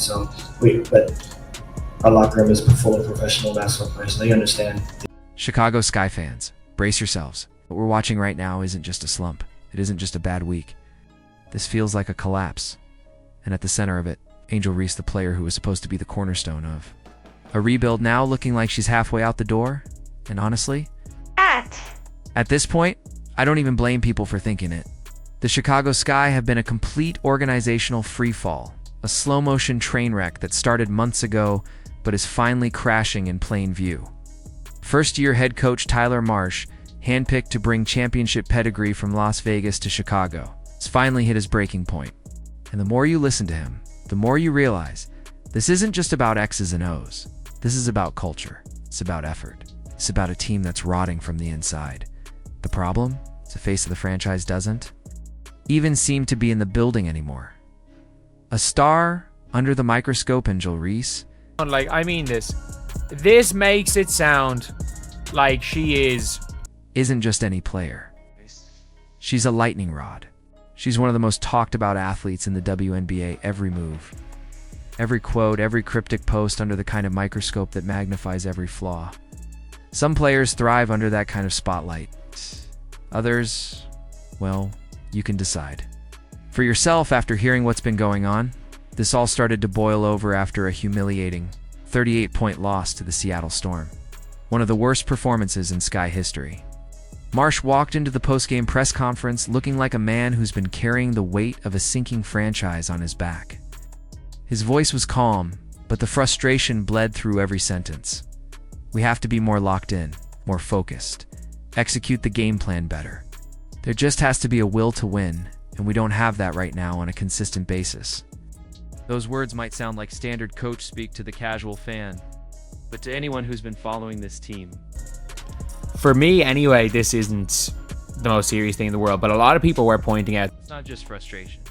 So but our locker room is full of professional basketball players. So they understand. Chicago Sky fans, brace yourselves. What we're watching right now isn't just a slump. It isn't just a bad week. This feels like a collapse. And at the center of it, Angel Reese, the player who was supposed to be the cornerstone of a rebuild, now looking like she's halfway out the door. And honestly, at this point, I don't even blame people for thinking it. The Chicago Sky have been a complete organizational freefall, a slow-motion train wreck that started months ago but is finally crashing in plain view. First-year head coach Tyler Marsh, handpicked to bring championship pedigree from Las Vegas to Chicago, has finally hit his breaking point. And the more you listen to him, the more you realize this isn't just about X's and O's. This is about culture. It's about effort. It's about a team that's rotting from the inside. The problem? The face of the franchise doesn't even seem to be in the building anymore. A star under the microscope, Angel Reese. Like, I mean this. This makes it sound like she isn't just any player. She's a lightning rod. She's one of the most talked about athletes in the WNBA. Every move, every quote, every cryptic post under the kind of microscope that magnifies every flaw. Some players thrive under that kind of spotlight. Others, well, you can decide for yourself after hearing what's been going on. This all started to boil over after a humiliating 38-point loss to the Seattle Storm, one of the worst performances in Sky history. Marsh walked into the post-game press conference looking like a man who's been carrying the weight of a sinking franchise on his back. His voice was calm, but the frustration bled through every sentence. We have to be more locked in, more focused, execute the game plan better. There just has to be a will to win, and we don't have that right now on a consistent basis. Those words might sound like standard coach speak to the casual fan, but to anyone who's been following this team, for me anyway, this isn't the most serious thing in the world, but a lot of people were pointing out it's not just frustration.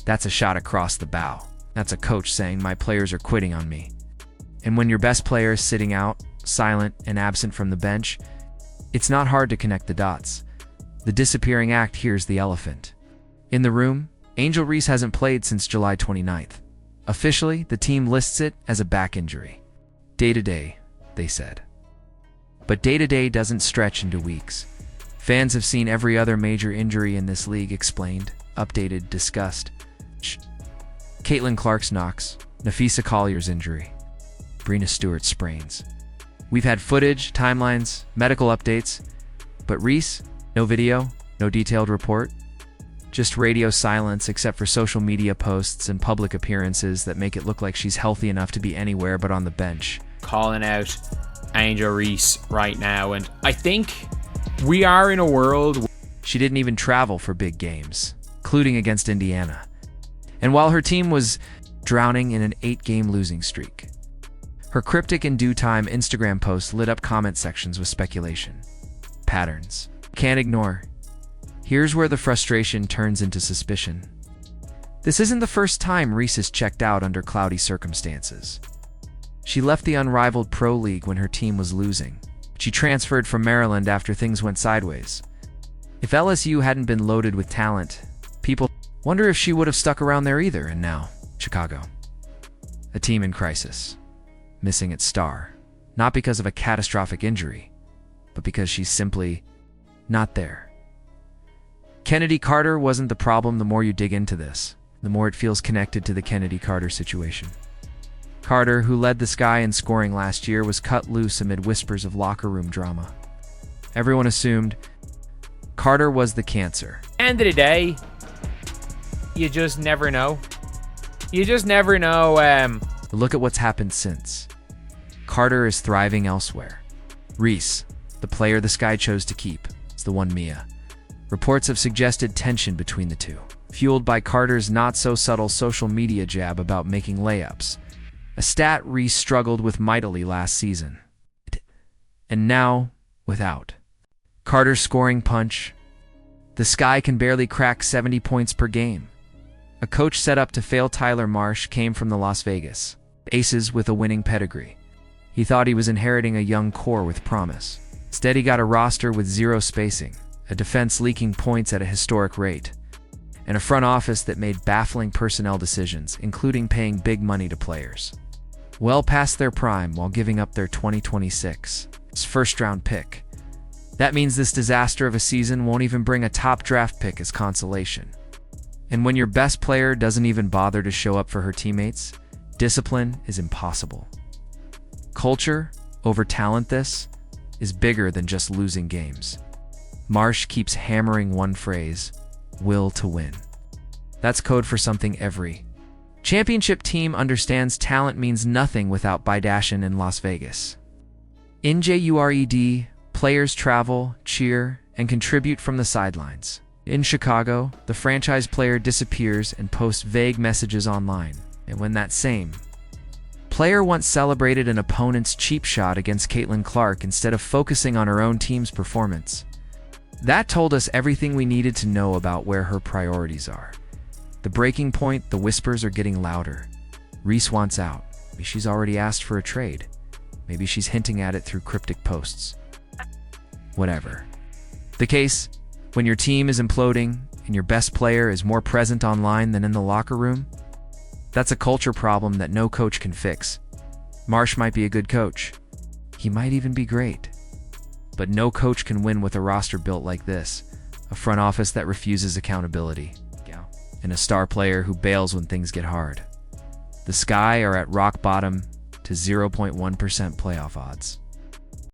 That's a shot across the bow. That's a coach saying, my players are quitting on me. And when your best player is sitting out, silent and absent from the bench, it's not hard to connect the dots. The disappearing act here's the elephant. In the room, Angel Reese hasn't played since July 29th. Officially, the team lists it as a back injury. Day-to-day, they said. But day-to-day doesn't stretch into weeks. Fans have seen every other major injury in this league explained, updated, discussed. Caitlin Clark's knocks, Nafisa Collier's injury, Breena Stewart's sprains. We've had footage, timelines, medical updates, but Reese, no video, no detailed report. Just radio silence except for social media posts and public appearances that make it look like she's healthy enough to be anywhere but on the bench. Calling out Angel Reese right now, and I think we are in a world. She didn't even travel for big games, including against Indiana. And while her team was drowning in an 8-game losing streak, her cryptic in due time Instagram posts lit up comment sections with speculation. Patterns. Can't ignore. Here's where the frustration turns into suspicion. This isn't the first time Reese has checked out under cloudy circumstances. She left the unrivaled Pro League when her team was losing. She transferred from Maryland after things went sideways. If LSU hadn't been loaded with talent, people wonder if she would have stuck around there either. And now, Chicago. A team in crisis. Missing its star. Not because of a catastrophic injury, but because she's simply not there. Kennedy Carter wasn't the problem. The more you dig into this, the more it feels connected to the Kennedy Carter situation. Carter, who led the Sky in scoring last year, was cut loose amid whispers of locker room drama. Everyone assumed Carter was the cancer. End of the day, you just never know. You just never know. Look at what's happened since. Carter is thriving elsewhere. Reese, the player the Sky chose to keep, is the one Mia. Reports have suggested tension between the two, fueled by Carter's not-so-subtle social media jab about making layups, a stat Reese struggled with mightily last season. And now, without Carter's scoring punch, the Sky can barely crack 70 points per game. A coach set up to fail Tyler Marsh came from the Las Vegas Aces with a winning pedigree. He thought he was inheriting a young core with promise. Instead, he got a roster with zero spacing, a defense leaking points at a historic rate, and a front office that made baffling personnel decisions, including paying big money to players well past their prime while giving up their 2026 first-round pick. That means this disaster of a season won't even bring a top draft pick as consolation. And when your best player doesn't even bother to show up for her teammates, discipline is impossible. Culture over talent, this is bigger than just losing games. Marsh keeps hammering one phrase: will to win. That's code for something every championship team understands. Talent means nothing without Bidashin in Las Vegas. In JURED, players travel, cheer, and contribute from the sidelines. In Chicago, the franchise player disappears and posts vague messages online. And when that same player once celebrated an opponent's cheap shot against Caitlin Clark instead of focusing on her own team's performance, that told us everything we needed to know about where her priorities are. The breaking point, the whispers are getting louder. Reese wants out. Maybe she's already asked for a trade. Maybe she's hinting at it through cryptic posts. Whatever the case, when your team is imploding and your best player is more present online than in the locker room, that's a culture problem that no coach can fix. Marsh might be a good coach. He might even be great. But no coach can win with a roster built like this, a front office that refuses accountability, and a star player who bails when things get hard. The Sky are at rock bottom to 0.1% playoff odds.